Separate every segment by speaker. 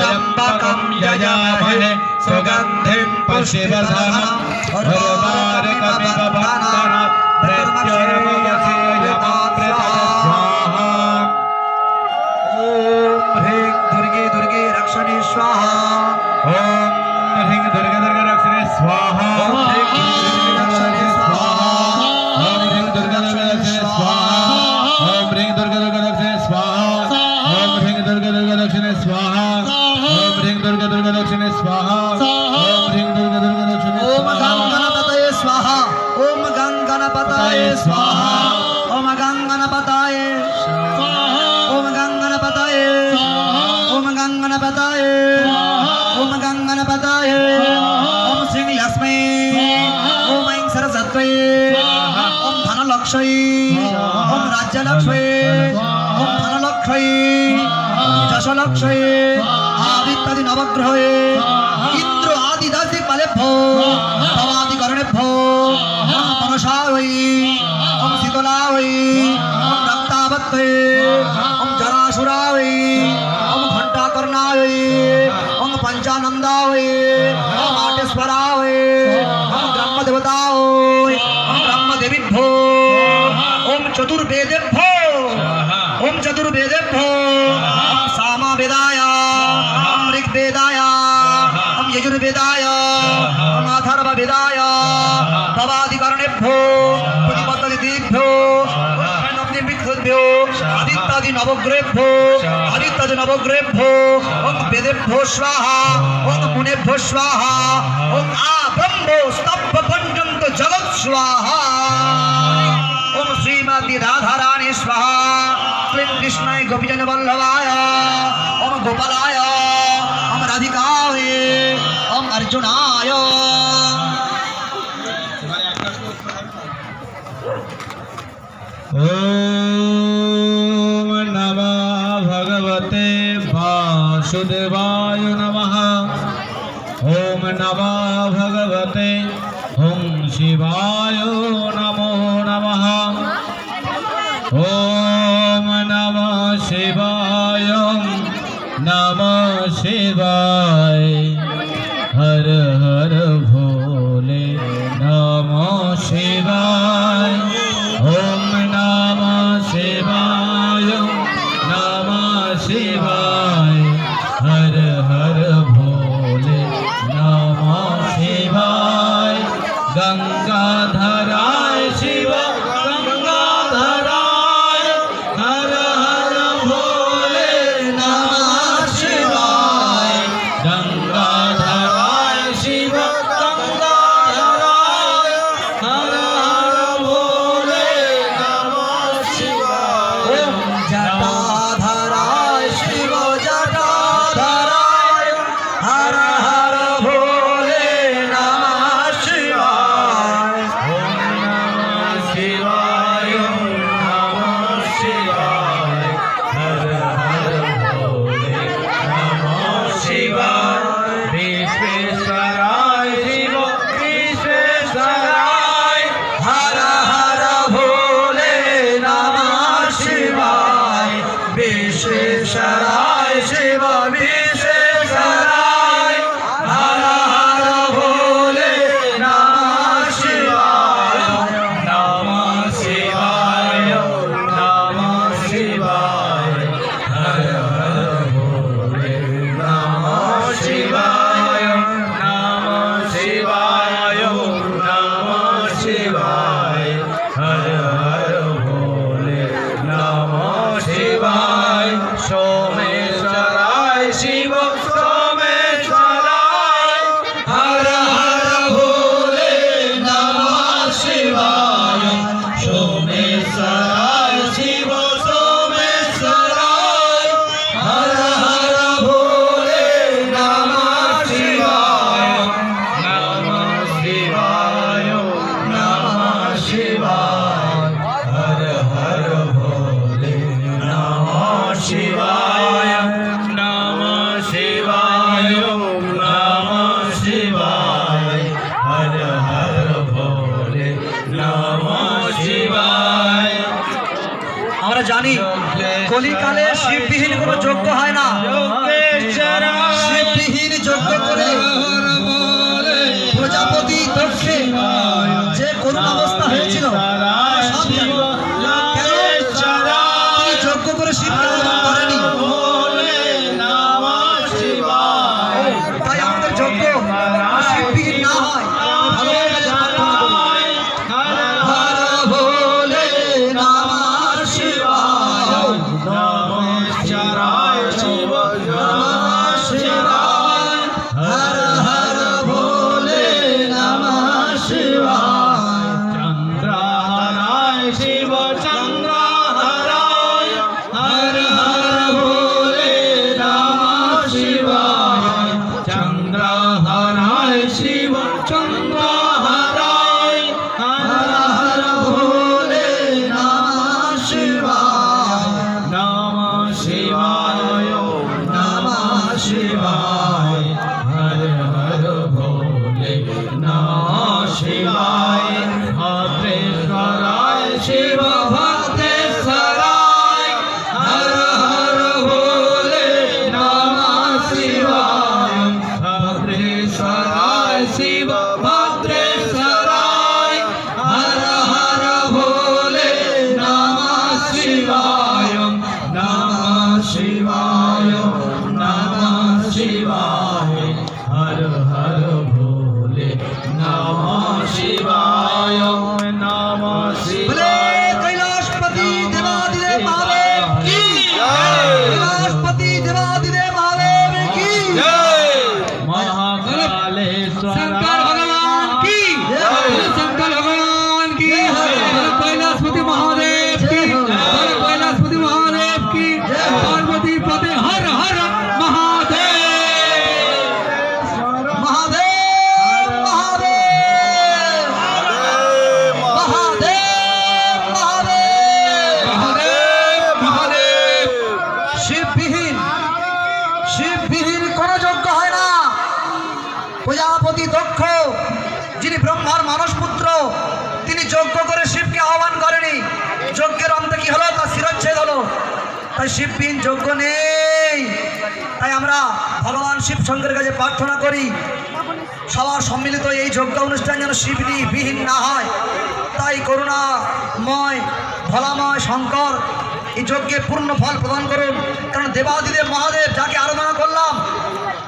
Speaker 1: त्र्यंबकं यजामहे सुगंधिं पुष्टिवर्धनम् उर्वारुकमिव बन्धनात् मृत्युर्मुक्षीयमामृतात् स्वाहा। ओम ह्रीं दुर्गे दुर्गे रक्षणे स्वाहा। ओम ह्रीं दुर्गे दुर्गे रक्षणे स्वाहा। ओम ह्रीं दुर्गे रक्षणे स्वाहा। ओम ह्रीं दुर्गे दुर्गे रक्षणे स्वाहा। ओम ह्रीं दुर्गे दुर्गे रक्षणे स्वाहा। ओम ह्रीं दुर्गे दुर्गे रक्षणे स्वाहा। ओम ह्रीं दुर्गे दुर्गे रक्षणे स्वाहा। ओम ह्रीं दुर्गे दुर्गे रक्षणे स्वाहा। ओम गंगणपतये स्वाहा। ओम गंगणपतये स्वाहा। ओम गंगणपतये स्वाहा। ओम गंगणपतये स्वाहा। ओम गंगणपतये स्वाहा। ओम श्री लक्ष्मी स्वाहा। ओम ऐं सरस्वती स्वाहा। ओम धनलक्ष्मी स्वाहा। ओम राज्यलक्ष्मी स्वाहा। ओम धनलक्ष्मी स्वाहा। यशलक्ष्मी स्वाहा। आदित्यादि नवग्रहे इंद्र आदि दशि फलेभ्यो भवादि करणेभ्यो ओम मनसायै ओम शीतलायै ओम रक्तावत्यै ओम जरासुरायै ओम घंटाकर्णायै ओम पंचानंदायै ओम आटेश्वरायै ओम ब्रह्मदेवतायै ओम ब्रह्मदेवीभ्यो ओम चतुर्वेदेभ्यो ओम चतुर्वेदेभ्यो ओम सामवेदाय ओम ऋग्वेदाय ओम यजुर्वेदाय ओम अथर्ववेदाय भवादिकरणेभ्यो प्रतिपत्तिभ्यो नवनिर्मितेभ्यो आदित्यादि नवग्रहेभ्यो आदित्यादि नवग्रहेभ्यो ओम वेदेभ्यो स्वाहा। ओम मुनेभ्यो स्वाहा। ओम ब्रह्मो स्तब्ध पर्यन्त जगत् स्वाहा। ओम श्रीमती राधा रानी स्वाहा। क्लीं कृष्णाय गोपीजन वल्लभाय ओम गोपालाय ओम राधिकाय ओम अर्जुनाय। ओम नमः भगवते वासुदेवाय नमः। ओम नमः भगवते ओम शिवाय नमो नमः। ओम नमः शिवाय नमः शिवाय हर हर भोले नमः शिवाय। ओम नमः शिवाय नमः शिवाय हर हर भोले नमः शिवाय। गंगाधराय शिव गंगाधराय हर हर भोले नमः शिवाय। गंगाधराय शिव गंगाधराय हर हर भोले नमः शिवाय। ओम जटाधराय शिव जटाधराय हर हर भोले नमः शिवाय। ओम नमः शिवाय नमः शिवाय हर हर भोले नमः शिवाय। विश्वेश्वराय शिव विश्वेश्वराय हर हर भोले नमः शिवाय। विश्वेश्वराय शिव विश्वेश्वराय हर हर भोले नमः शिवाय। नमः शिवाय नमः शिवाय हर हर भोले नमः शिवाय। नमः शिवाय नमः शिवाय हर हर भोले नमः शिवाय। सोमेश्वराय शिव सोमेश्वराय हर हर भोले नमः शिवाय। सोमेश्वराय शिव सोमेश्वराय हर हर भोले नमः शिवाय। नमः शिवाय नमः शिवाय हर हर भोले नमः शिवाय। नमः शिवाय नमः शिवाय हर हर भोले नमः शिवाय। আমরা জানি কলিকালে শিববিহীন কোনো যজ্ঞ হয় না।
Speaker 2: যজ্ঞ করে প্রজাপতি দক্ষে যে করুণ অবস্থা হয়েছিল সব জানো। তিনি যজ্ঞ করে শিবকে আহ্বান করেনি, তাই আমাদের যজ্ঞ শিববিহীন না হয় ভগবানের কাছে প্রার্থনা করি। হর ভোলে নমঃ শিবায়, নমঃ শিবায়, হর হর ভোলে নমঃ শিবায়।
Speaker 1: চন্দ্রহরায় শিব চন্দ্রহরায়, হর হর ভোলে নমঃ শিবায়। চন্দ্রহরায় শিব চন্দ্রহরায়, হর হর ভোলে নমঃ শিবায়। নমঃ শিবায়, নমঃ শিবায়, হর হর ভোলে নমঃ শিবায়। ভদ্রেশ্বরায় শিব ভদ্রেশ্বরায়, হর হর ভোলে নমঃ শিবায়। ভদ্রেশ্বরায় শিব ভদ্রেশ্বরায়, হর হর ভোলে নমঃ শিবায়। নমঃ শিবায়, নমঃ শিবায়, হর হর ভোলে নমঃ শিবায়। নমঃ
Speaker 2: বলে
Speaker 1: শিবায়।
Speaker 2: কৈলাসপতি দেবাদিদেব মহাদেব কি, কৈলাসপতি দেবাদিদেব মহাদেব কি,
Speaker 1: মহাকালেশ্বর
Speaker 3: शंकर भगवान की, शंकर भगवान की, कैलाशपति महादेव की, कैलाशपति महादेव की, पार्वती पति हर हर महादेव।
Speaker 2: মহাদেব মহাদেব মহাদেব মহাদেব
Speaker 3: महादेव महादेव।
Speaker 2: শিববিহীন কোন যজ্ঞ হয় না। প্রজাপতি দক্ষ যিনি ব্রহ্মার মানস পুত্র, তিনি যজ্ঞ করে শিবকে আহ্বান করেনি। যজ্ঞের অন্তে কি হলো? তার শিরচ্ছেদ হলো। তাই শিববিহীন যজ্ঞ নেই। তাই আমরা ভগবান শিব শঙ্করের কাছে প্রার্থনা করি সবার সম্মিলিত এই যজ্ঞ অনুষ্ঠান যেন শিববিহীন না হয়। তাই করুণাময় ভোলাময় শঙ্কর এই যজ্ঞে পূর্ণ ফল প্রদান করুন। কারণ দেবাদিদেব মহাদেব যাকে আরাধনা করলাম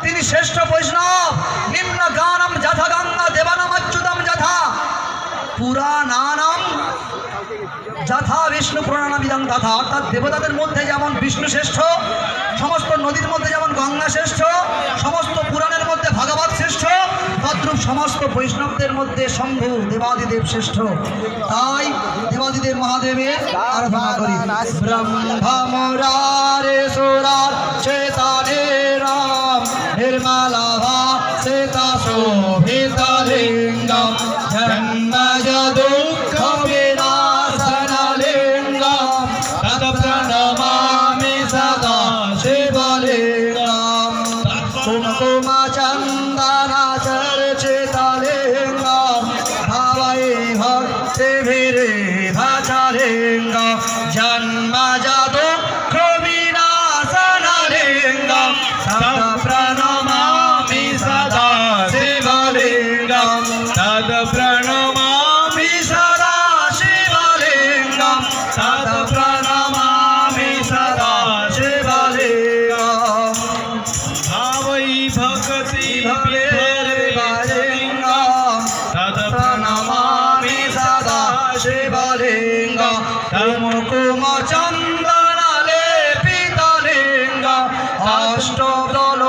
Speaker 2: তিনি শ্রেষ্ঠ বৈষ্ণব। নিম্ন গানম যথা গঙ্গা দেবানাম অচ্যুতম যথা পুরাণানাম যথা বিষ্ণু পুরাণাবিদাং তথা। অর্থাৎ দেবতাদের মধ্যে যেমন বিষ্ণু শ্রেষ্ঠ, সমস্ত নদীর মধ্যে যেমন গঙ্গা শ্রেষ্ঠ, সমস্ত পুরাণের মধ্যে ভাগবত শ্রেষ্ঠ, তদ্রূপ সমস্ত বৈষ্ণবদের মধ্যে শম্ভু দেবাদিদেব শ্রেষ্ঠ। তাই দেবাদিদেব মহাদেবের আরাধনা করি। ব্রহ্মমুরারে সুরার চেতনে রাম নির্মলাভা সেতা শোভিতলিঙ্গম জন্মজ দুঃখ বিনাশনলিঙ্গম তৎ প্রণমামি সদা শিবলিঙ্গম কুমকুম চন্দন চর্চিতলিঙ্গম ভাবৈ ভক্তিভিরে ভজলিঙ্গম জন্মজ দুঃখ বিনাশনলিঙ্গম তৎ প্রণমামি সদা শিবলিঙ্গম
Speaker 1: তদ প্রণমামি
Speaker 2: সদা শিবলিঙ্গম তৎ প্রণমামি সদা শিবলিঙ্গম
Speaker 1: ভাবৈ ভক্তি
Speaker 2: শিবলিঙ্গম
Speaker 1: তদ
Speaker 2: প্রণমামি সদা শিবলিঙ্গম কুমকুম চন্দন লেপিতলিঙ্গম অষ্টদল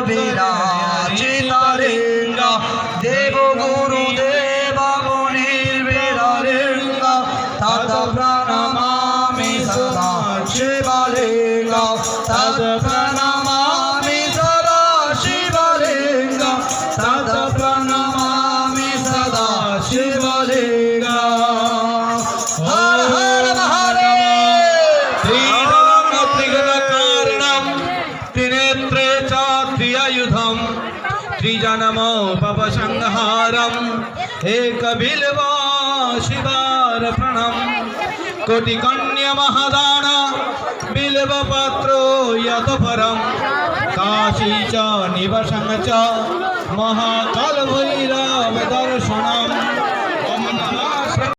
Speaker 2: বিরাজিতলিঙ্গম দেবগুরু দেবমুনির বিরলিঙ্গম তদ প্রণমামি সদা শিবলিঙ্গম তদ প্রণমামি সদা শিবলিঙ্গম তদ প্রণমামি সদা শিবলিঙ্গম। হর হর মহাদেব।
Speaker 1: ত্রিদলং ত্রিগুণকারণং ত্রিনেত্রে চ ত্রিয়ায়ুধম ত্রিজনমোপসংহারম একবিল্ব শিবার্পণম কোটিকন্যা মহাদান বিল্বপত্র যত পরম काशी च निवसं च महाकाल भैरव दर्शनम्